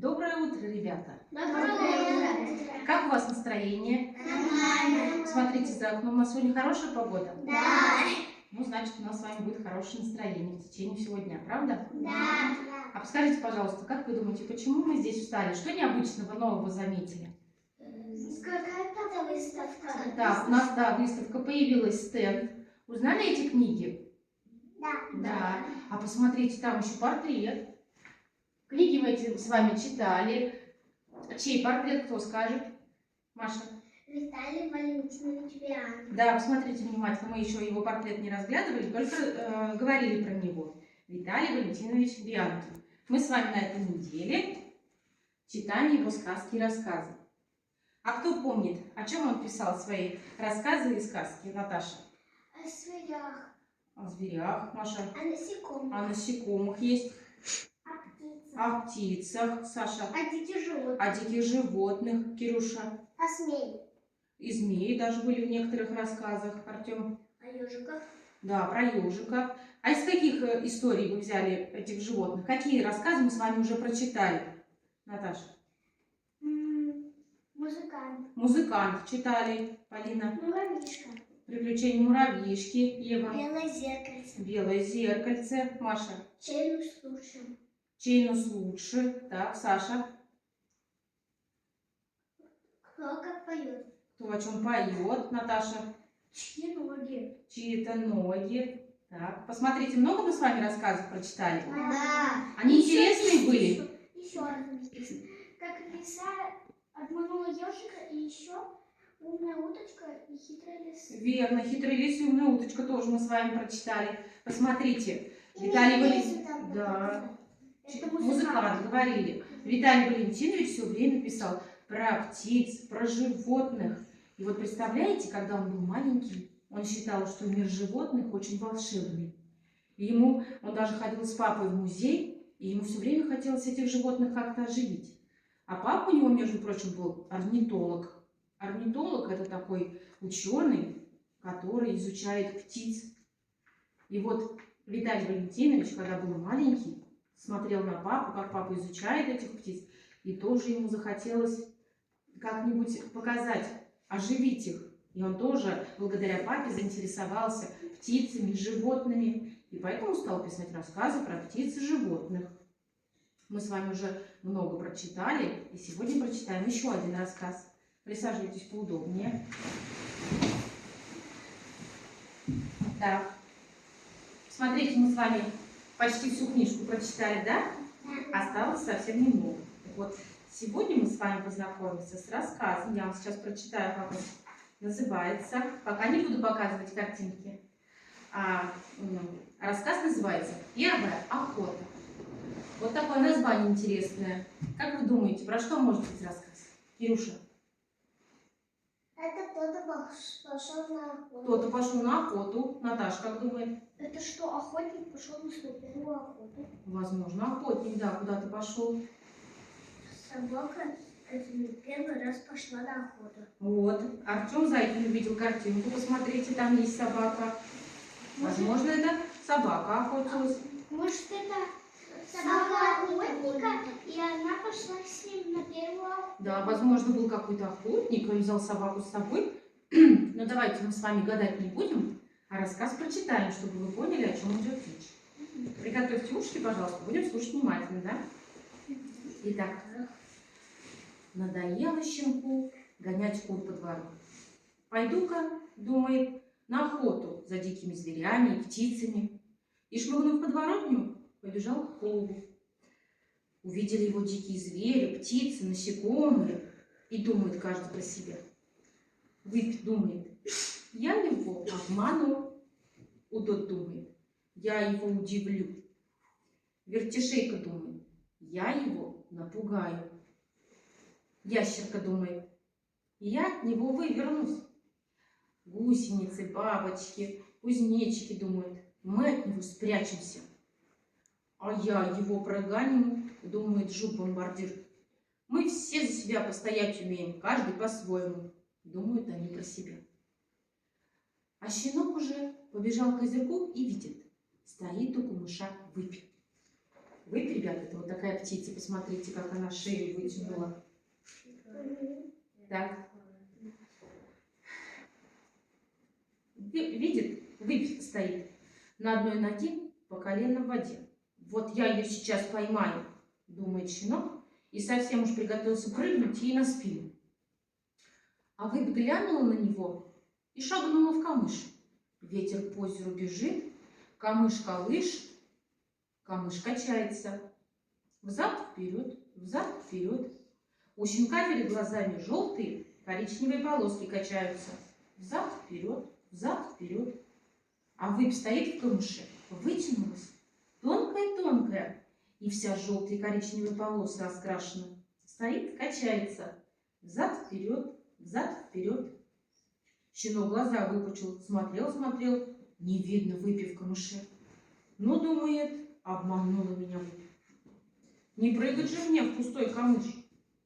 Доброе утро, ребята! Доброе утро! Как у вас настроение? Нормально. Смотрите, за окном у нас сегодня хорошая погода? Да. Ну, значит, у нас с вами будет хорошее настроение в течение всего дня, правда? Да. А подскажите, пожалуйста, как вы думаете, почему мы здесь встали? Что необычного нового заметили? Какая-то выставка. Да, у нас, выставка, появилась стенд. Узнали эти книги? Да. Да. А посмотрите, там еще портрет. Книги мы эти с вами читали. Чей портрет, кто скажет? Маша? Виталий Валентинович Биан. Да, посмотрите внимательно, мы еще его портрет не разглядывали, только говорили про него. Виталий Валентинович Бианки. Мы с вами на этой неделе читаем его сказки и рассказы. А кто помнит, о чем он писал свои рассказы и сказки, Наташа? О зверях. О зверях, Маша. О насекомых. О насекомых есть. О птицах. О птицах, Саша. О диких животных. О диких животных, Кирюша. О змее. И змеи даже были в некоторых рассказах, Артем. О ежиках. Да, про ежиков. А из каких историй вы взяли этих животных? Какие рассказы мы с вами уже прочитали, Наташа? Музыкант. Музыкант читали, Полина. Муравьишка. Приключения муравьишки, Ева. Белое зеркальце. Белое зеркальце, Маша. Чей нос лучше? Чей нос лучше? Так, Саша. Кто как поет? Кто о чем поет, Наташа? Чьи ноги? Чьи-то ноги. Так, посмотрите, много мы с вами рассказов прочитали? Да. Они интересные были? Еще раз написано. Как лиса обманула ежика, и еще умная уточка и хитрый лис. Верно, хитрый лис и умная уточка тоже мы с вами прочитали. Посмотрите, Виталий Валентинович, да, музыкант, говорили. Виталий Валентинович все время писал про птиц, про животных. И вот представляете, когда он был маленький, он считал, что мир животных очень волшебный. И он даже ходил с папой в музей, и ему все время хотелось этих животных как-то оживить. А папа у него, между прочим, был орнитолог. Орнитолог – это такой ученый, который изучает птиц. И вот Виталий Валентинович, когда был маленький, смотрел на папу, как папа изучает этих птиц, и тоже ему захотелось как-нибудь показать, оживить их. И он тоже, благодаря папе, заинтересовался птицами, животными, и поэтому стал писать рассказы про птиц и животных. Мы с вами уже много прочитали, и сегодня прочитаем еще один рассказ. Присаживайтесь поудобнее. Так, смотрите, мы с вами почти всю книжку прочитали, да? Осталось совсем немного. Так вот, сегодня мы с вами познакомимся с рассказом. Я вам сейчас прочитаю, как он называется. Пока не буду показывать картинки. Рассказ называется «Первая охота». Вот такое название интересное. Как вы думаете, про что может быть рассказ? Кирюша? Это кто-то пошел на охоту. Кто-то пошел на охоту. Наташа, как думает? Это что, охотник пошел на свою первую охоту? Возможно, охотник, да, куда-то пошел. Собака первый раз пошла на охоту. Вот. Артем Зайкин увидел картинку. Посмотрите, там есть собака. Возможно, это собака охотилась. Может, это собака охотника, и она пошла с ним на первую охоту? Да, возможно, был какой-то охотник, он взял собаку с собой. Но давайте мы с вами гадать не будем, а рассказ прочитаем, чтобы вы поняли, о чем идет речь. Приготовьте ушки, пожалуйста, будем слушать внимательно, да? Итак, надоело щенку гонять кур по двору. Пойду-ка, думает, на охоту за дикими зверями и птицами. И, шмыгнув подворотню, побежал к полу. Увидели его дикие звери, птицы, насекомые, и думает каждый про себя. Выпь думает, я его обману. Удот думает, я его удивлю. Вертишейка думает, я его напугаю. Ящерка думает, я от него вывернусь. Гусеницы, бабочки, кузнечики думают, мы от него спрячемся. А я его прогоню, думает жук-бомбардир. Мы все за себя постоять умеем, каждый по-своему, думают они про себя. А щенок уже побежал к озерку и видит, стоит у камыша Выпь. Выпь, ребята, это вот такая птица. Посмотрите, как она шею вытянула. Так. Видит? Выпь стоит на одной ноге по колено в воде. Вот я ее сейчас поймаю, думает щенок, и совсем уж приготовился прыгнуть ей на спину. А Выпь глянула на него и шагнула в камыш. Ветер по озеру бежит, камыш колышет, камыш качается. Взад-вперед, взад-вперед. У щенка перед глазами желтые, коричневые полоски качаются. Взад-вперед, взад-вперед. А Выпь стоит в камыше, вытянулась, тонкая-тонкая, и вся желтые коричневые полосы раскрашена. Стоит, качается. Взад-вперед, взад-вперед. Щенок глаза выпучил, смотрел, не видно Выпи в камыше. Ну, думает, обманула меня Выпь. Не прыгать же мне в пустой камыш.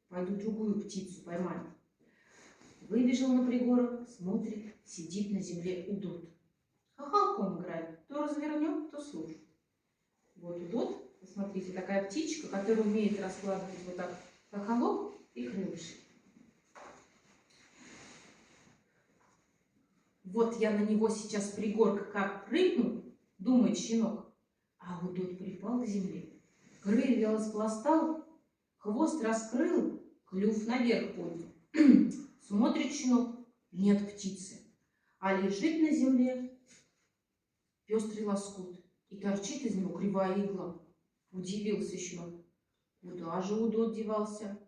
Пойду другую птицу поймаю. Выбежал на пригорок, смотрит, сидит на земле удод. Хохолком играет, то развернет, то служит. Вот удод, посмотрите, такая птичка, которая умеет раскладывать вот так хохолок и крылышки. Вот я на него сейчас с пригорка как прыгну, думает щенок, а удод припал к земле. Крылья распластал, хвост раскрыл, клюв наверх поднял. Смотрит щенок, нет птицы, а лежит на земле пестрый лоскут, и торчит из него кривая игла. Удивился щенок. Куда же удод девался?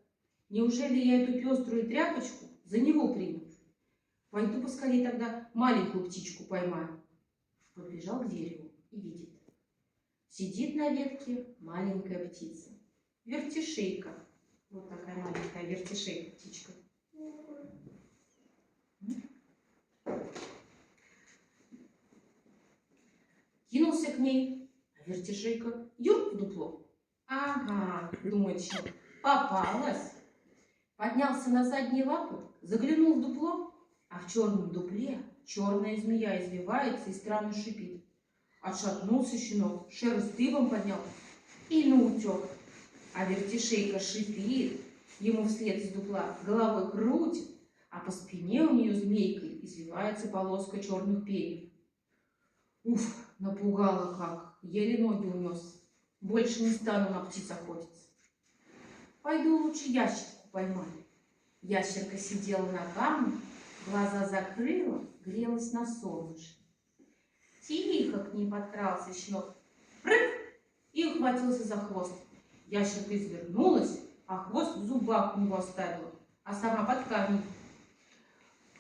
Неужели я эту пеструю тряпочку за него приму? Пойду поскорее тогда маленькую птичку поймаю. Подбежал к дереву и видит. Сидит на ветке маленькая птица. Вертишейка. Вот такая маленькая вертишейка птичка. Кинулся к ней, а вертишейка юрк в дупло. Ага, думает щенок, попалась. Поднялся на задние лапы, заглянул в дупло, а в черном дупле черная змея извивается и странно шипит. Отшатнулся щенок, шерсть дыбом поднял и наутек. А вертишейка шипит, ему вслед из дупла головой крутит, а по спине у нее змейкой извивается полоска черных перьев. Уф, напугала как, еле ноги унес. Больше не стану на птиц охотиться. Пойду лучше ящерку поймаю. Ящерка сидела на камне, глаза закрыла, грелась на солнышке. Тихо к ней подкрался щенок, прыг, и ухватился за хвост. Ящерка извернулась, а хвост в зубах у него оставила, а сама под камень.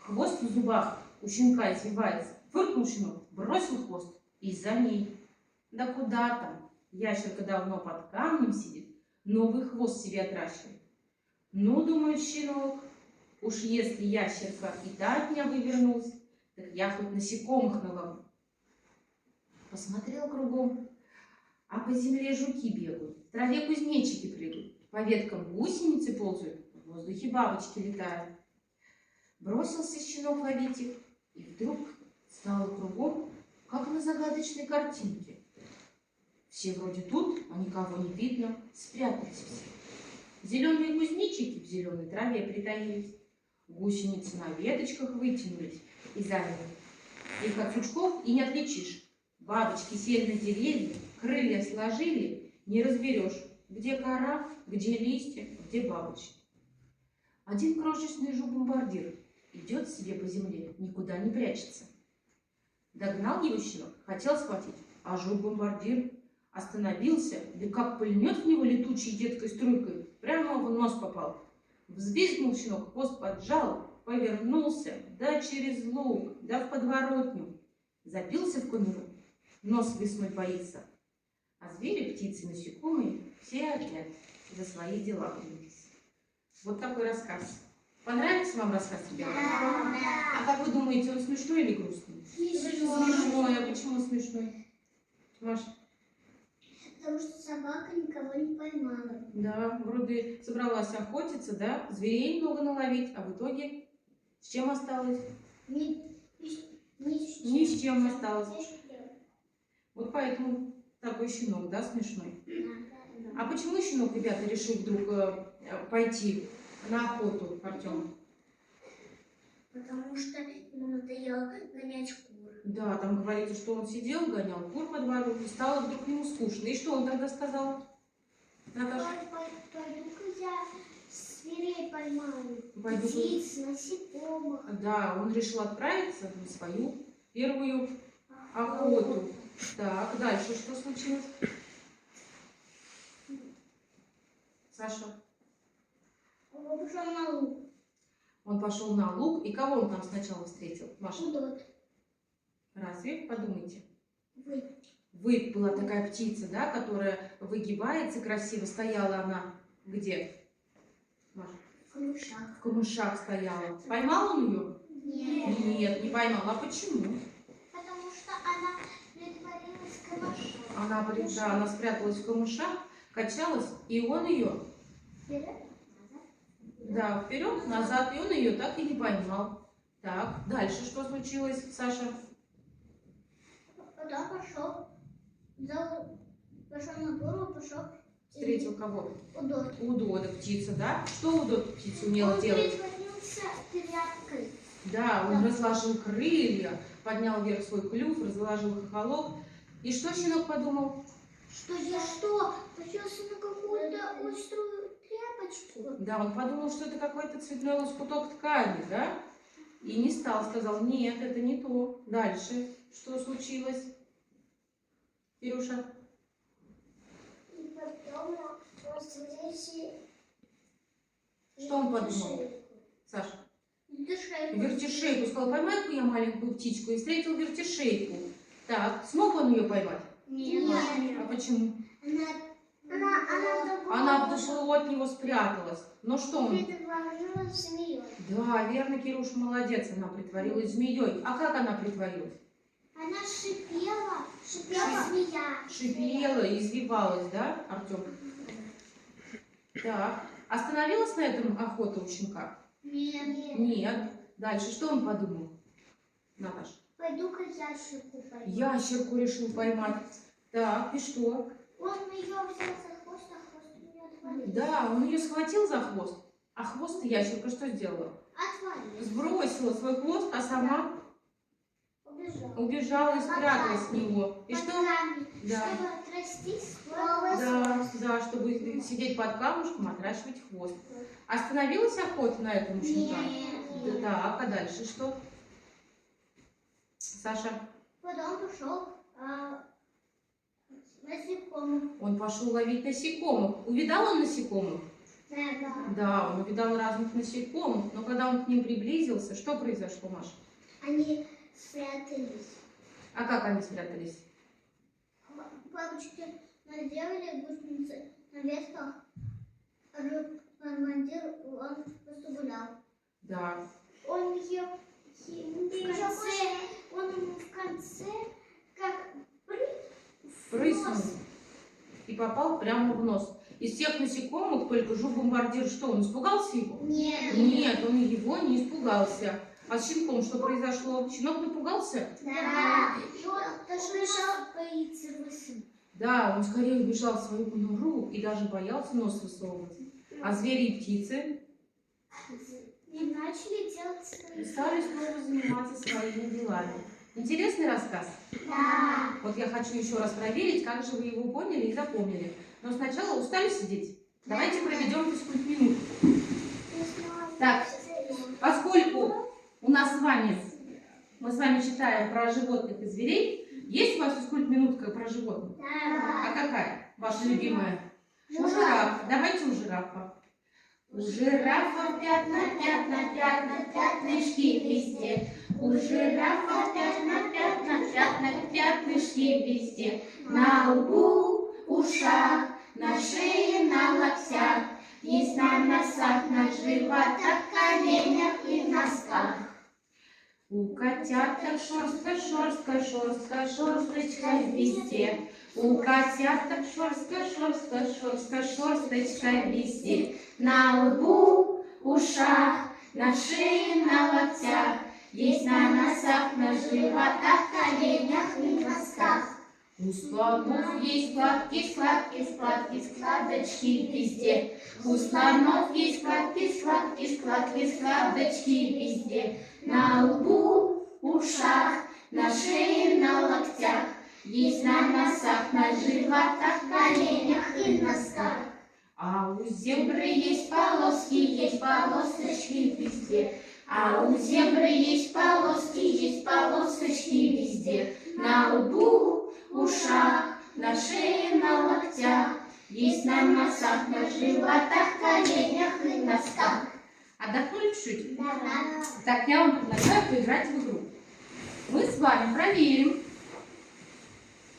Хвост в зубах у щенка извивается. Фыркнул щенок, бросил хвост и за ней. Да куда там? Ящерка давно под камнем сидит, новый хвост себе отращивает. Ну, думает щенок, уж если ящерка и та от меня вывернулась, так я хоть насекомых наловлю. Посмотрел кругом, а по земле жуки бегают, в траве кузнечики прыгают, по веткам гусеницы ползают, в воздухе бабочки летают. Бросился щенок ловить их, и вдруг стало кругом, как на загадочной картинке. Все вроде тут, а никого не видно, спрятались все. Зеленые кузнечики в зеленой траве притаились, гусеницы на веточках вытянулись и замерли. Их от сучков и не отличишь. Бабочки сели на деревья, крылья сложили, не разберешь, где кора, где листья, где бабочки. Один крошечный жук-бомбардир идет себе по земле, никуда не прячется. Догнал его щенок, хотел схватить, а жук-бомбардир остановился, да как пыльнет в него летучей едкой струйкой, прямо в нос попал. Взвизгнул щенок, хвост поджал, повернулся, да через луг, да в подворотню. Забился в конуру, нос высунуть боится. А звери, птицы, насекомые все опять за свои дела принялись. Вот такой рассказ. Понравился вам рассказ, ребята? Да. А как вы думаете, он смешной или грустный? Смешной. А почему смешной? Маша? Потому что собака никого не поймала. Да, вроде собралась охотиться, да? Зверей много наловить, а в итоге с чем осталось? Ни с чем осталось. Вот поэтому такой щенок, да, смешной? Да. А почему щенок, ребята, решил вдруг пойти на охоту, Артем? Потому что ему надоело гонять кур. Да, там говорится, что он сидел, гонял кур по двору, и стало вдруг ему скучно. И что он тогда сказал? Наташа? Пойду-ка я зверей поймаю. Пойду-ка. Птиц, насекомых. Да, он решил отправиться на свою первую охоту. Так, дальше что случилось? Саша? Он пошел на луг. Он пошел на луг, и кого он там сначала встретил? Маша? Удот. Разве? Подумайте. Вы. Выпь была такая птица, да, которая выгибается красиво. Стояла она где? Маша? В камышах. В камышах стояла. Поймал он ее? Нет. Нет, не поймал. А почему? Потому что она притворилась в камышах. Она спряталась в камышах, качалась, и он ее, Вперед, да, вперед, назад, и он ее так и не поймал. Так, дальше что случилось, Саша? потом пошел на гору, пошел. Встретил кого? Удот. Удода, птица, да? Что удод птица умела Он делать? притворился тряпкой. Да, он разложил крылья, поднял вверх свой клюв, разложил хохолок. И что щенок подумал? Что я что? Пошелся на какую-то острую тряпочку. Да, он подумал, что это какой-то цветной лоскуток ткани, да? И не стал, сказал, нет, это не то. Дальше что случилось? Кирюша? И потом он встретил. Что он подумал? Саша? Вертишейку. Вертишейку. Сказал, поймай-ка я маленькую птичку. И встретил вертишейку. Так, смог он ее поймать? Нет. А почему? Она Она в от него спряталась. Но что он? притворилась змеей. Да, верно, Кируша, молодец. Она притворилась змеей. А как она притворилась? Она шипела змея. Шипела и извивалась, да, Артем? Так. Остановилась на этом охота у щенка? Нет. Нет. Дальше что он подумал? Наташа? Пойду-ка ящерку пойму. Ящерку решил поймать. Так, и что? Он ее взял за хвост, а хвост у нее отвалился. Да, он ее схватил за хвост. А хвост ящерка что сделала? Отвалился. Сбросила свой хвост, а сама убежала и спряталась с него. И Под что? камень, Да. чтобы отрастить свой волосок. Да, чтобы сидеть под камушком, отращивать хвост. Остановилась охота на этом щенка? Нет. Да, так, а дальше что? Саша? Потом пошел насекомых. Он пошел ловить насекомых. Увидал он насекомых? Да. Да, он увидал разных насекомых, но когда он к ним приблизился, что произошло, Маша? Они спрятались. А как они спрятались? Бабочки наделали гусеницы на ветках. Командир, он просто гулял. Да. Он ее в конце как Прыснул и попал прямо в нос. Из всех насекомых только жук-бомбардир, что, он испугался его? Нет. Нет, он его не испугался. А с щенком что произошло? Щенок напугался? Да. И он даже бежал, боится высунуть. Да, он скорее убежал в свою нору и даже боялся нос высовывать. А звери и птицы И начали делать свои. стали снова заниматься своими делами. Интересный рассказ? Да. Вот я хочу еще раз проверить, как же вы его поняли и запомнили. Но сначала устали сидеть? Давайте проведем физкульт-минуту. Так, поскольку мы с вами читаем про животных и зверей, есть у вас физкульт-минутка про животных? А Да. какая ваша любимая? У жирафа. Давайте у жирафа. У жирафа пятна, пятна, пятна, пятнышки везде. У жирафа пятна, пятна, пятна, пятнышки везде. На лбу, ушах, на шее, на локтях. Есть на носах, на животах, коленях и носках. У котяток шерстка, шерстка, шерстка, шерсточка везде. У котяток шерстка, шерстка, шерстка, шерсточка везде. На лбу, ушах, на шее, на локтях. Есть на носах, на животах, коленях и носках. У слонов есть складки, складки, складки, складочки везде. У слонов есть складки, складки, складки, складочки везде. На лбу, ушах, на шее, на локтях. Есть на носах, на животах, коленях и носках. А у зебры есть полосочки везде. А у зебры есть полосочки везде. На лбу, ушах, на шее, на локтях. Есть на носах, на животах, коленях и носках. Отдохнули чуть-чуть? Да. Так, я вам предлагаю поиграть в игру. Мы с вами проверим.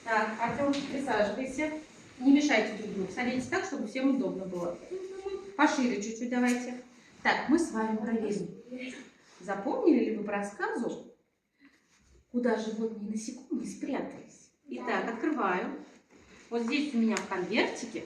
Так, Артем, присаживайся. Не мешайте друг другу. Садитесь так, чтобы всем удобно было. Пошире чуть-чуть давайте. Так, мы с вами проверим. Запомнили ли вы по рассказу, куда животные и насекомые спрятались? Итак, открываю. Вот здесь у меня в конвертике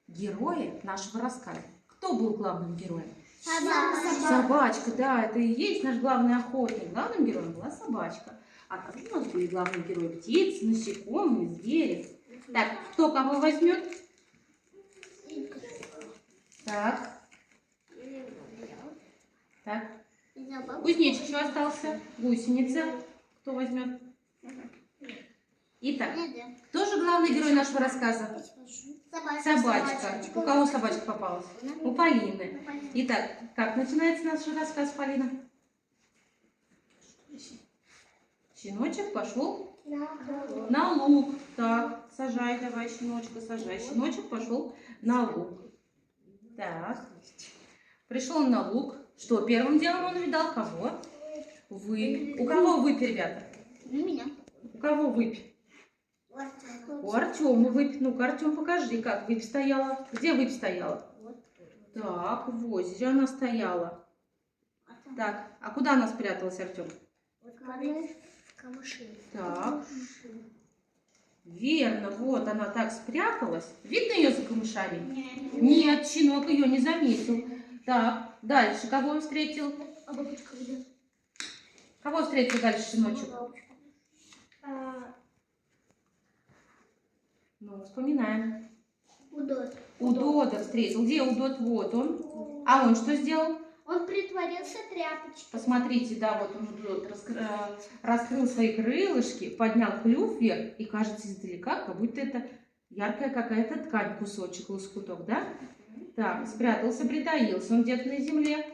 герои нашего рассказа. Кто был главным героем? Собачка, да, это и есть наш главный охотник. Главным героем была собачка. А какие у нас были главные герои? Птицы, насекомые, звери. Так, кто кого возьмет? Так. Так. Кузнечик еще остался. Гусеница. Кто возьмет? Итак, кто же главный герой нашего рассказа? Собачка. У кого собачка попалась? У Полины. Итак, как начинается наш рассказ, Полина? Щеночек пошел на луг. Так, сажай давай, щеночка, сажай. Щеночек пошел на луг. Так. Пришел он на луг. Что, первым делом он увидал кого? Выпь. У кого выпь, ребята? У меня. У кого выпь? У Артема выпь. Ну-ка, Артем, покажи, как выпь стояла. Где выпь стояла? Так, в озере она стояла. Так, а куда она спряталась, Артем? В камыши. Так. Верно, вот она так спряталась. Видно ее за камышами? Нет, щенок ее не заметил. Так, дальше кого он встретил? А бабушка где? Кого встретил дальше щеночек? Ну, вспоминаем. Удот. Удода встретил. Где Удот? Вот он. А он что сделал? Он притворился тряпочкой. Посмотрите, да, вот он Удот раскрыл свои крылышки, поднял клюв вверх, и кажется издалека, как будто это яркая какая-то ткань, кусочек, лоскуток, да? Так, спрятался, притаился он где-то на земле.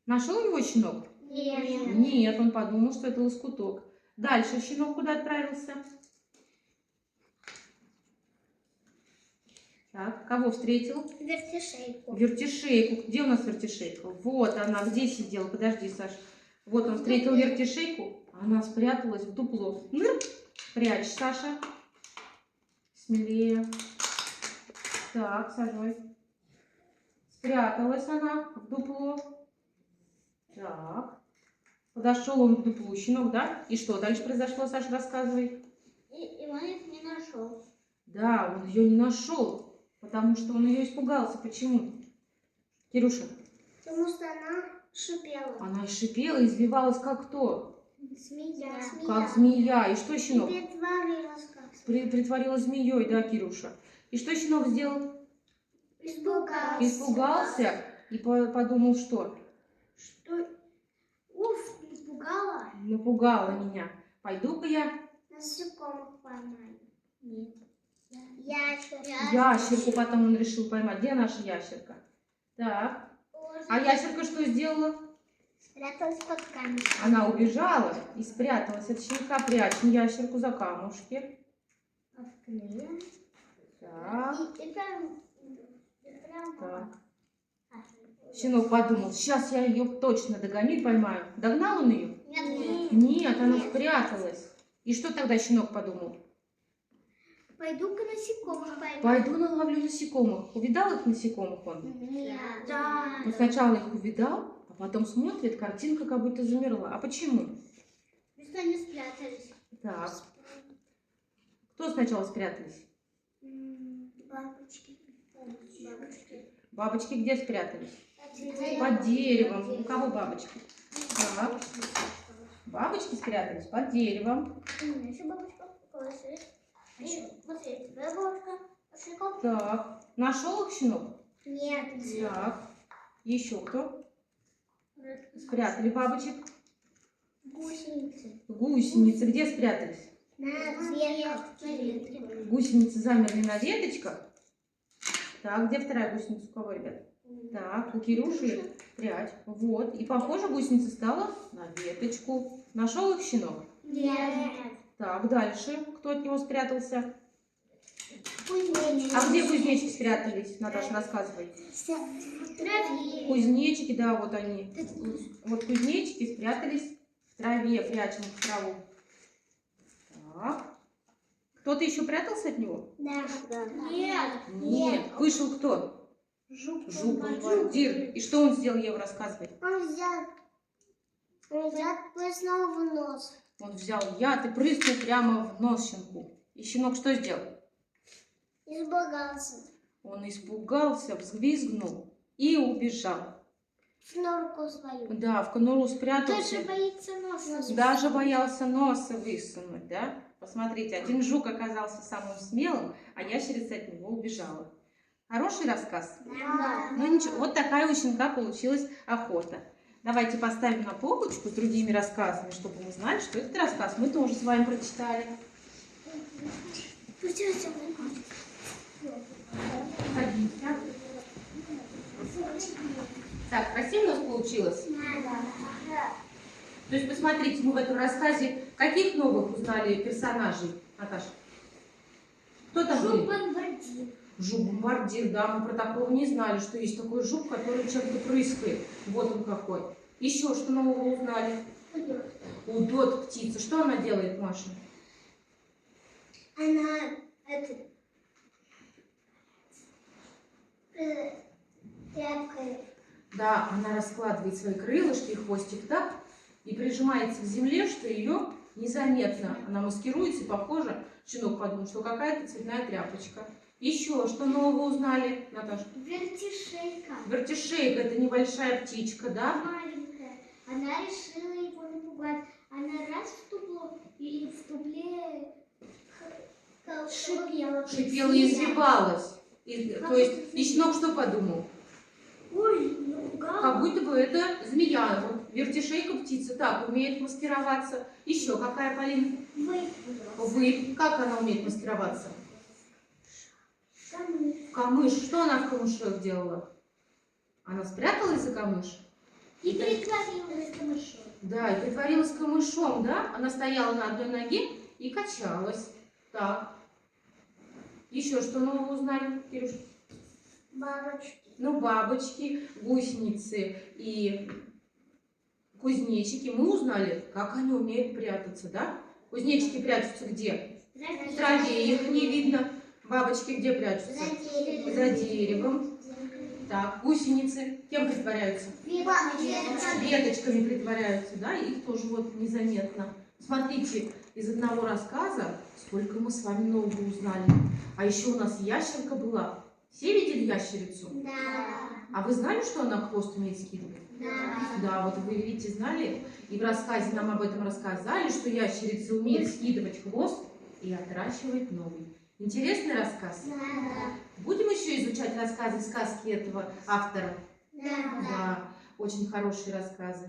Нашел его щенок? Нет. Нет, он подумал, что это лоскуток. Дальше щенок куда отправился? Так, кого встретил? Вертишейку. Вертишейку. Где у нас вертишейка? Вот она, где сидела? Подожди, Саш. Вот он встретил вертишейку, она спряталась в дупло. Прячь, Саша. Смелее. Так, сажай. Спряталась она в дупло. Так. Подошел он к дуплу, щенок, да? И что дальше произошло, Саша, рассказывай. И он их не нашел. Да, он ее не нашел. Потому что он ее испугался. Почему? Кирюша? Потому что она шипела. Она и шипела, извивалась как кто? Змея. Как змея. И что щенок? Притворилась как. Притворилась змеей, да, Кирюша? И что щенок сделал? Испугался. Испугался и подумал, что? Что? Уф, напугала. Напугала меня. Пойду-ка я Насекомых поймаю. Нет. Ящерку. ящерку потом он решил поймать. Где наша ящерка? Так. А ящерка что сделала? Спряталась под камень. Она убежала и спряталась от щенка. Прячем ящерку за камушки. Так. Так. Щенок подумал, сейчас я ее точно догоню и поймаю. Догнал он ее? Нет, она спряталась. И что тогда щенок подумал? Пойду-ка насекомых поймаю. Пойду наловлю насекомых. Увидал их насекомых он? Нет. Да. Он сначала их увидал, а потом смотрит, картинка как будто замерла. А почему? Потому что они спрятались. Так. Кто сначала спрятались? Бабочки. Бабочки где спрятались? Под деревом. У кого бабочки? Так. Бабочки спрятались под деревом. Еще бабочка. Вот эти рыбушка. Щенок? Так. Нашел их, щенок? Нет. Так. Еще кто? Спрятали бабочек. Гусеницы. Гусеницы где спрятались? На ветке. Гусеницы замерли на веточках. Так, где вторая гусеница у кого, ребят? Так, у Кирюши прядь. Вот. И похоже, гусеница стала на веточку. Нашел их щенок? Нет. Так, дальше. Кто от него спрятался? Кузнечики. А где кузнечики спрятались? Наташа, рассказывай. В траве. Кузнечики, да, вот они. Вот кузнечики спрятались в траве, прячем в траву. Так. Кто-то еще прятался от него? Да. Нет. Нет. Вышел кто? Жук-бомбардир. И что он сделал, Ева, рассказывай. Он взял прыснул в нос. Он взял яд и прыснул прямо в нос щенку. И щенок что сделал? Испугался. Он испугался, взвизгнул и убежал. В норку свою. Да, в конуру спрятался. Даже боится носа. Даже боялся носа высунуть, да? Посмотрите, один жук оказался самым смелым, а ящерица от него убежала. Хороший рассказ? Да. Ну ничего, вот такая у щенка получилась охота. Давайте поставим на полочку с другими рассказами, чтобы мы знали, что этот рассказ мы тоже с вами прочитали. Так, красиво у нас получилось? То есть, посмотрите, мы в этом рассказе каких новых узнали персонажей, Наташа? Кто там был? Жук-бомбардир. Жук-бомбардир, да, мы про такого не знали, что есть такой жук, который чем-то прыскает. Вот он какой. Еще что нового узнали? Удот птица. Что она делает, Маша? Она тряпкой. Да, она раскладывает свои крылышки и хвостик так и прижимается к земле, что ее незаметно. Она маскируется и похоже, щенок подумал, что какая-то цветная тряпочка. Еще что нового узнали, Наташа? Вертишейка. Вертишейка – это небольшая птичка, да? Маленькая. Она решила его напугать. Она раз в дупло, и в дупле шипела. Шипела и извивалась. То есть, и щенок что подумал? Ой, напугала. Как будто бы это змея. Вот вертишейка птица так умеет маскироваться. Еще какая, Полина? Выпь. Как она умеет маскироваться? Камыш. Что она в камышах делала? Она спряталась за камыш? И притворилась камышом. Да, и притворилась камышом, да? Она стояла на одной ноге и качалась. Так. Еще что нового узнали, Кирюш? Бабочки. Ну, бабочки, гусеницы и кузнечики. Мы узнали, как они умеют прятаться, да? Кузнечики прячутся где? В траве, их не видно. Бабочки где прячутся? За деревом. Так, гусеницы кем притворяются? Веточками притворяются, да? Их тоже вот незаметно. Смотрите, из одного рассказа сколько мы с вами нового узнали. А еще у нас ящерка была. Все видели ящерицу? Да. А вы знали, что она хвост умеет скидывать? Да. Да, вот вы видите, знали. И в рассказе нам об этом рассказали, что ящерица умеет скидывать хвост и отращивать новый. Интересный рассказ? Да. Будем еще изучать рассказы, сказки этого автора? Да. Да, очень хорошие рассказы.